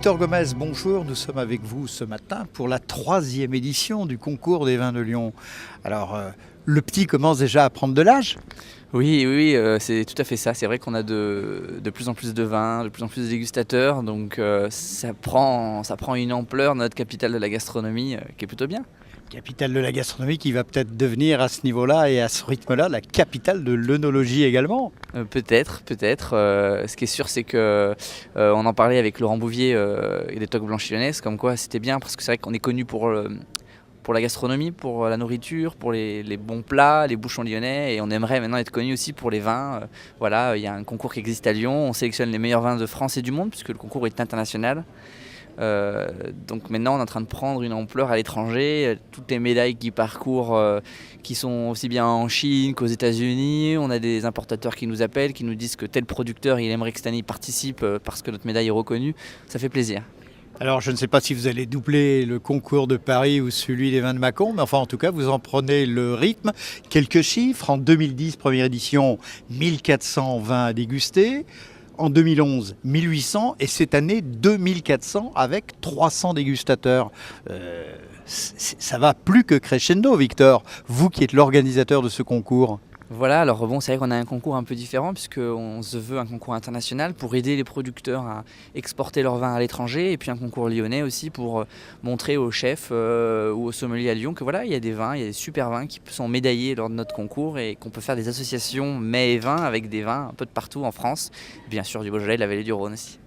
Victor Gomez, bonjour. Nous sommes avec vous ce matin pour la 3e édition du concours des vins de Lyon. Alors, le petit commence déjà à prendre de l'âge. Oui, c'est tout à fait ça. C'est vrai qu'on a de plus en plus de vins, de plus en plus de dégustateurs. Donc ça prend une ampleur, notre capitale de la gastronomie, qui est plutôt bien. Capitale de la gastronomie qui va peut-être devenir à ce niveau-là et à ce rythme-là la capitale de l'œnologie également. Peut-être. Ce qui est sûr, c'est que on en parlait avec Laurent Bouvier et des Toques Blanches Lyonnaises, comme quoi c'était bien parce que c'est vrai qu'on est connu pour la gastronomie, pour la nourriture, pour les bons plats, les bouchons lyonnais, et on aimerait maintenant être connu aussi pour les vins. Voilà, il y a un concours qui existe à Lyon, on sélectionne les meilleurs vins de France et du monde puisque le concours est international. Donc maintenant on est en train de prendre une ampleur à l'étranger, toutes les médailles qui parcourent, qui sont aussi bien en Chine qu'aux États-Unis. On a des importateurs qui nous appellent, qui nous disent que tel producteur il aimerait que cette année il participe parce que notre médaille est reconnue. Ça fait plaisir. Alors, je ne sais pas si vous allez doubler le concours de Paris ou celui des vins de Mâcon, mais enfin, en tout cas, vous en prenez le rythme. Quelques chiffres. En 2010, première édition, 1400 vins à déguster. En 2011, 1800. Et cette année, 2400 avec 300 dégustateurs. Ça va plus que crescendo, Victor. Vous qui êtes l'organisateur de ce concours. Voilà, alors bon, c'est vrai qu'on a un concours un peu différent puisqu'on se veut un concours international pour aider les producteurs à exporter leurs vins à l'étranger, et puis un concours lyonnais aussi pour montrer aux chefs ou aux sommeliers à Lyon que voilà, il y a des super vins qui sont médaillés lors de notre concours et qu'on peut faire des associations mets et vins avec des vins un peu de partout en France, bien sûr du Beaujolais et de la vallée du Rhône aussi.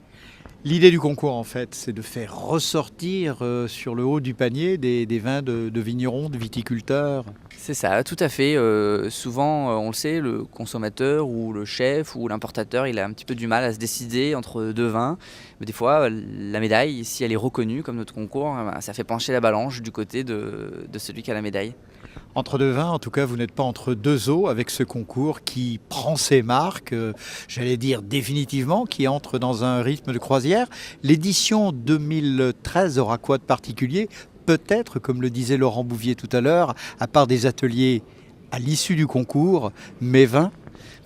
L'idée du concours, en fait, c'est de faire ressortir sur le haut du panier des vins de vignerons, de viticulteurs. C'est ça, tout à fait. Souvent, on le sait, le consommateur ou le chef ou l'importateur, il a un petit peu du mal à se décider entre deux vins. Mais des fois, la médaille, si elle est reconnue comme notre concours, ça fait pencher la balance du côté de celui qui a la médaille. Entre deux vins, en tout cas, vous n'êtes pas entre deux eaux avec ce concours qui prend ses marques, j'allais dire définitivement, qui entre dans un rythme de croisière. L'édition 2013 aura quoi de particulier ? Peut-être, comme le disait Laurent Bouvier tout à l'heure, à part des ateliers à l'issue du concours, mais vins.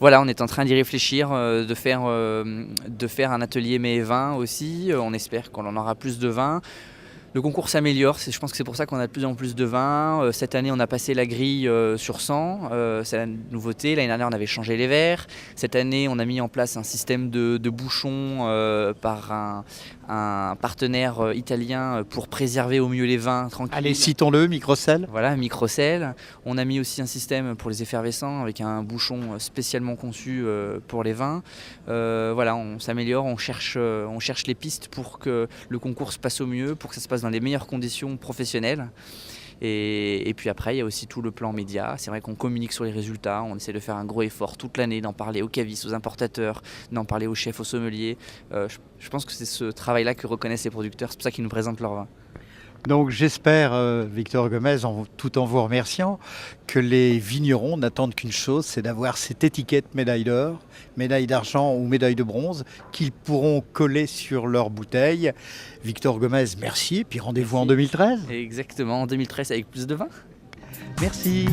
Voilà, on est en train d'y réfléchir, de faire un atelier mets et vins aussi. On espère qu'on en aura plus de vins. Le concours s'améliore, je pense que c'est pour ça qu'on a de plus en plus de vins. Cette année, on a passé la grille sur 100, c'est la nouveauté. L'année dernière, on avait changé les verres. Cette année, on a mis en place un système de bouchons par un partenaire italien pour préserver au mieux les vins tranquilles. Allez, citons-le, Microcel. Voilà, Microcel. On a mis aussi un système pour les effervescents avec un bouchon spécialement conçu pour les vins. Voilà, on s'améliore, on cherche les pistes pour que le concours se passe au mieux, pour que ça se passe dans les meilleures conditions professionnelles. Et puis après, il y a aussi tout le plan média. C'est vrai qu'on communique sur les résultats, on essaie de faire un gros effort toute l'année, d'en parler aux cavistes, aux importateurs, d'en parler aux chefs, aux sommeliers. Je pense que c'est ce travail-là que reconnaissent les producteurs, c'est pour ça qu'ils nous présentent leur vin. Donc j'espère, Victor Gomez, tout en vous remerciant, que les vignerons n'attendent qu'une chose, c'est d'avoir cette étiquette médaille d'or, médaille d'argent ou médaille de bronze qu'ils pourront coller sur leur bouteille. Victor Gomez, merci, et puis rendez-vous en 2013. Exactement, en 2013 avec plus de vin. Merci.